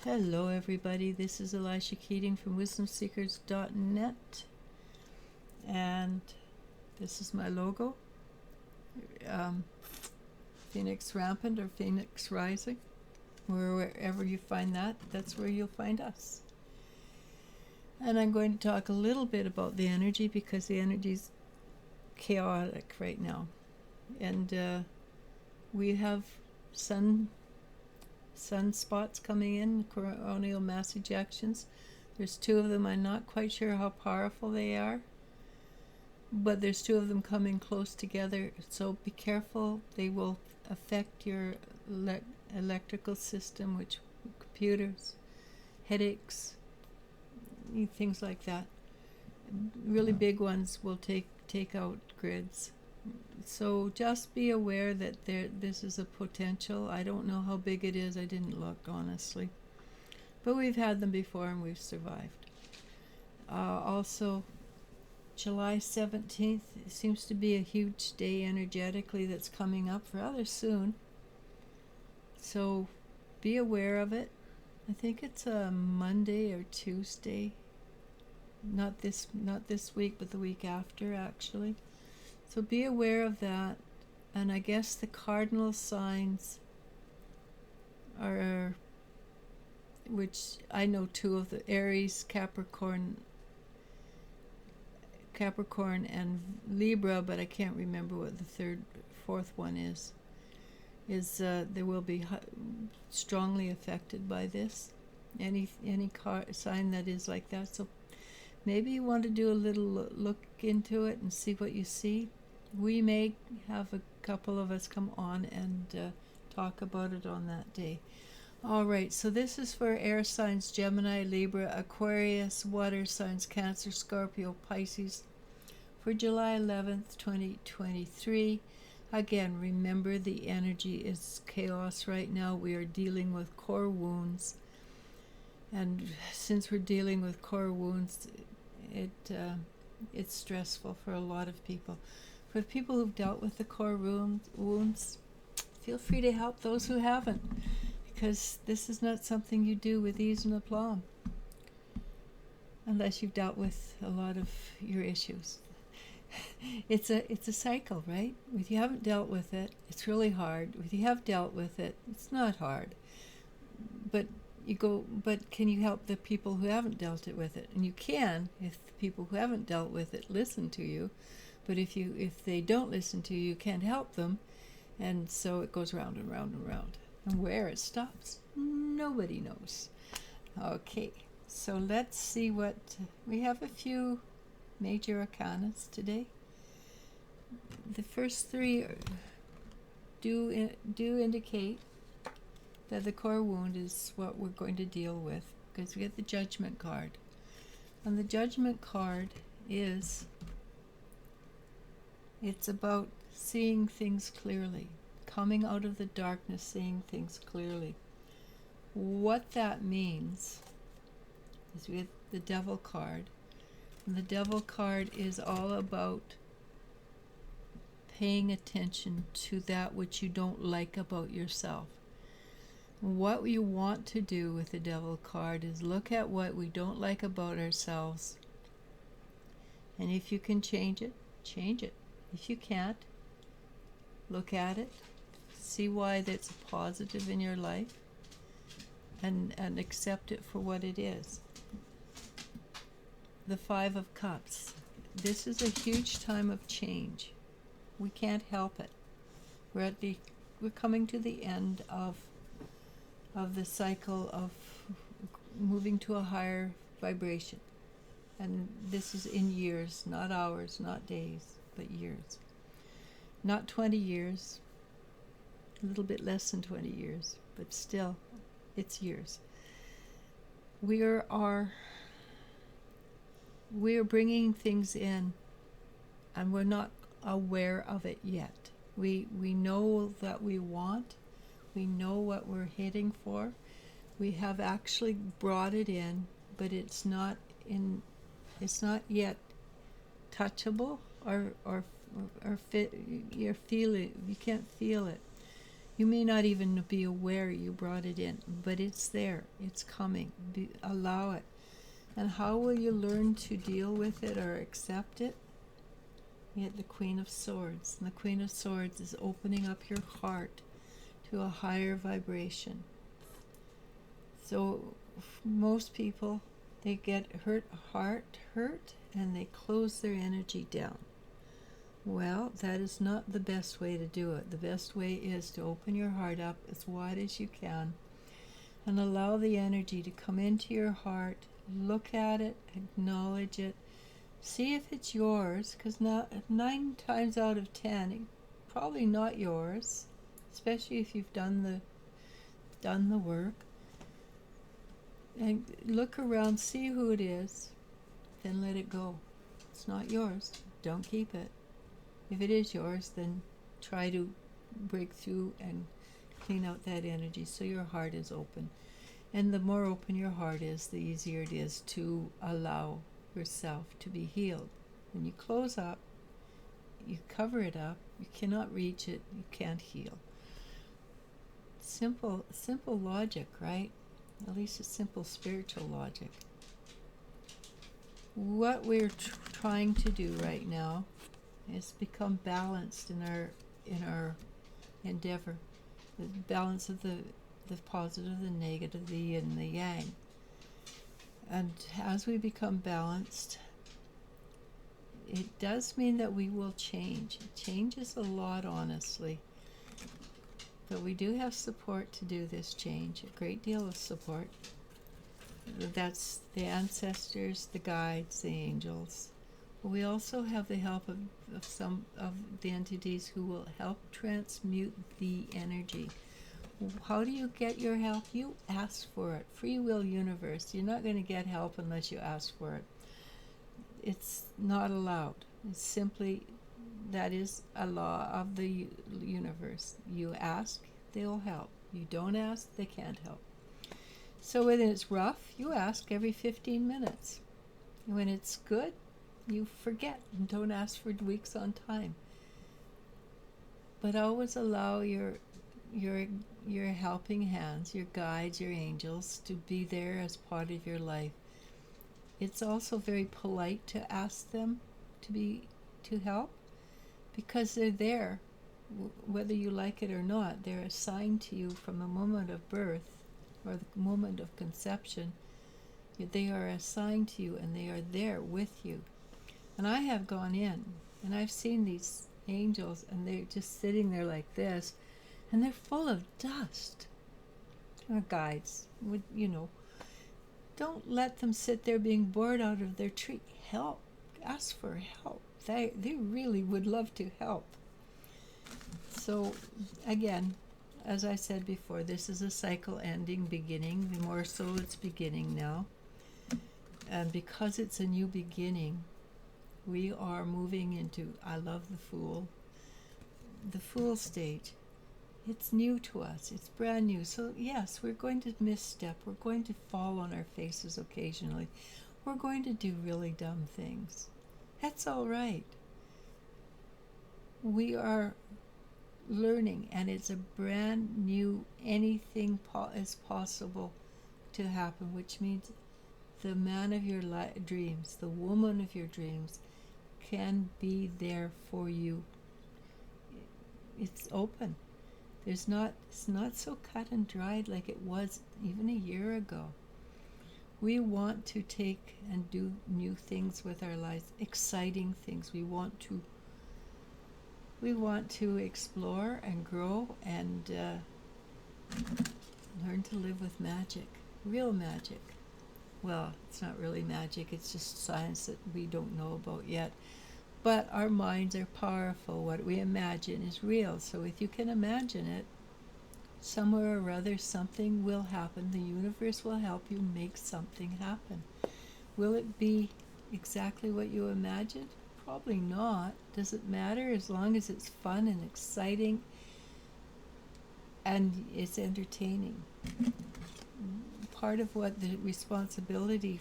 Hello everybody, this is ELIZ-SHA Keating from wisdomseekers.net, and this is my logo, Phoenix Rampant or Phoenix Rising. Wherever you find that, that's where you'll find us. And I'm going to talk a little bit about the energy because the energy's chaotic right now. And we have sunspots coming in, coronal mass ejections. There's two of them. I'm not quite sure how powerful they are, but there's two of them coming close together, so be careful. They will affect your electrical system, which computers, headaches, things like that. Really big ones will take out grids. So just be aware that this is a potential. I don't know how big it is. I didn't look, honestly. But we've had them before and we've survived. Also, July 17th seems to be a huge day energetically that's coming up rather soon. So be aware of it. I think it's a Monday or Tuesday. Not this week, but the week after, actually. So be aware of that. And I guess the cardinal signs are, which I know two of the Aries, Capricorn and Libra, but I can't remember what the fourth one is they will be strongly affected by this. Any sign that is like that. So maybe you want to do a little look into it and see what you see. We may have a couple of us come on and talk about it on that day. All right, so this is for air signs: Gemini, Libra, Aquarius, water signs: Cancer, Scorpio, Pisces, for July 11th, 2023. Again, remember the energy is chaos right now. We are dealing with core wounds. And since we're dealing with core wounds, it's stressful for a lot of people. For people who've dealt with the core wounds, feel free to help those who haven't, because this is not something you do with ease and aplomb, unless you've dealt with a lot of your issues. It's a cycle, right? If you haven't dealt with it, it's really hard. If you have dealt with it, it's not hard. But can you help the people who haven't dealt it with it? And you can, if the people who haven't dealt with it listen to you. But if they don't listen to you, you can't help them. And so it goes round and round and round. And where it stops, nobody knows. Okay, so let's see what we have. A few major arcanas today. The first three do indicate that the core wound is what we're going to deal with, because we get the Judgment card. And the Judgment card it's about seeing things clearly, coming out of the darkness, seeing things clearly. What that means is we have the Devil card. And the Devil card is all about paying attention to that which you don't like about yourself. What you want to do with the Devil card is look at what we don't like about ourselves. And if you can change it, change it. If you can't, look at it, see why that's positive in your life, and accept it for what it is. The Five of Cups. This is a huge time of change. We can't help it. We're coming to the end of the cycle of moving to a higher vibration. And this is in years, not hours, not days, but years. Not 20 years, a little bit less than 20 years, but still, it's years. We are bringing things in, and we're not aware of it yet. We know that we want. We know what we're heading for. We have actually brought it in, but it's not yet touchable or you can't feel it. You may not even be aware you brought it in, but it's there. It's coming. Allow it. And how will you learn to deal with it or accept it? You get the Queen of Swords. And the Queen of Swords is opening up your heart to a higher vibration. So most people, they get heart hurt, and they close their energy down. Well, that is not the best way to do it. The best way is to open your heart up as wide as you can and allow the energy to come into your heart. Look at it, acknowledge it, see if it's yours, because 9 times out of 10, it's probably not yours, especially if you've done the work. And look around, see who it is, then let it go. It's not yours. Don't keep it. If it is yours, then try to break through and clean out that energy so your heart is open. And the more open your heart is, the easier it is to allow yourself to be healed. When you close up, you cover it up, you cannot reach it, you can't heal. Simple logic, right? At least it's simple spiritual logic. What we're trying to do right now is become balanced in our endeavor. The balance of the positive, the negative, the yin and the yang. And as we become balanced, it does mean that we will change. It changes a lot, honestly. But we do have support to do this change, a great deal of support. That's the ancestors, the guides, the angels. But we also have the help of some of the entities who will help transmute the energy. How do you get your help? You ask for it. Free will universe. You're not going to get help unless you ask for it. It's not allowed. It's simply, that is a law of the universe. You ask, they'll help. You don't ask, they can't help. So when it's rough, you ask every 15 minutes. When it's good, you forget and don't ask for weeks on time. But always allow your helping hands, your guides, your angels, to be there as part of your life. It's also very polite to ask them to help, because they're there, whether you like it or not. They're assigned to you from the moment of birth or the moment of conception. They are assigned to you, and they are there with you. And I have gone in, and I've seen these angels, and they're just sitting there like this, and they're full of dust. Our guides would, don't let them sit there being bored out of their tree. Help. Ask for help. They really would love to help. So, again, as I said before, this is a cycle ending, beginning. The more so it's beginning now. And because it's a new beginning, we are moving into, I love the Fool stage. It's new to us. It's brand new. So yes, we're going to misstep. We're going to fall on our faces occasionally. We're going to do really dumb things. That's all right. We are learning, and it's a brand new, anything is possible to happen, which means the man of your dreams, the woman of your dreams, can be there for you. It's open. It's not so cut and dried like it was even a year ago. We want to take and do new things with our lives, exciting things. We want to explore and grow and learn to live with magic, real magic. Well, it's not really magic, it's just science that we don't know about yet. But our minds are powerful. What we imagine is real. So if you can imagine it, somewhere or other something will happen. The universe will help you make something happen. Will it be exactly what you imagined? Probably not. Does it matter? As long as it's fun and exciting and it's entertaining. Part of what the responsibility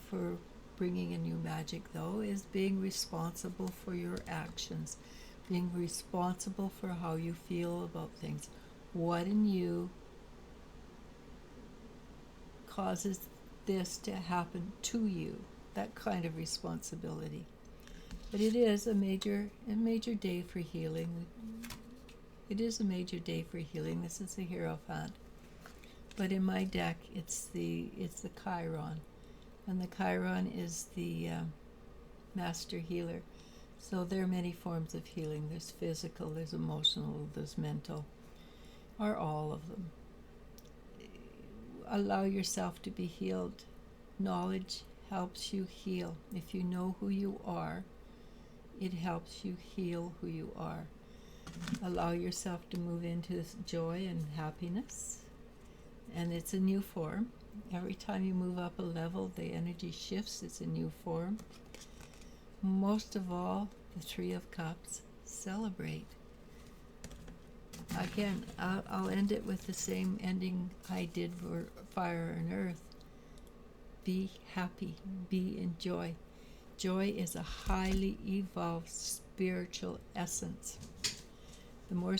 for bringing in new magic, though, is being responsible for your actions, being responsible for how you feel about things. what in you causes this to happen to you, that kind of responsibility. But it is a major day for healing. It is a major day for healing. This is the Hierophant. But in my deck, it's the Chiron, and the Chiron is the master healer. So there are many forms of healing. There's physical, there's emotional, there's mental, or all of them. Allow yourself to be healed. Knowledge helps you heal. If you know who you are, it helps you heal who you are. Allow yourself to move into this joy and happiness. And it's a new form. Every time you move up a level, the energy shifts. It's a new form. Most of all, the Three of Cups. Celebrate. Again, I'll end it with the same ending I did for Fire and Earth. Be happy. Be in joy. Joy is a highly evolved spiritual essence. The more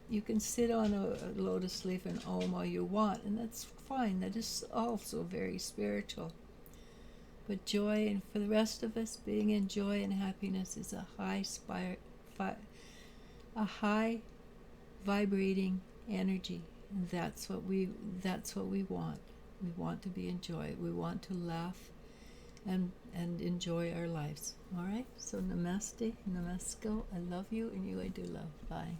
you can sit on a lotus leaf and om all you want, and that's fine. That is also very spiritual. But joy, and for the rest of us, being in joy and happiness is a high vibrating energy, and that's what we want. We want to be in joy. We want to laugh and enjoy our lives. All right? So namaste, namasko. I love you, and you I do love. Bye.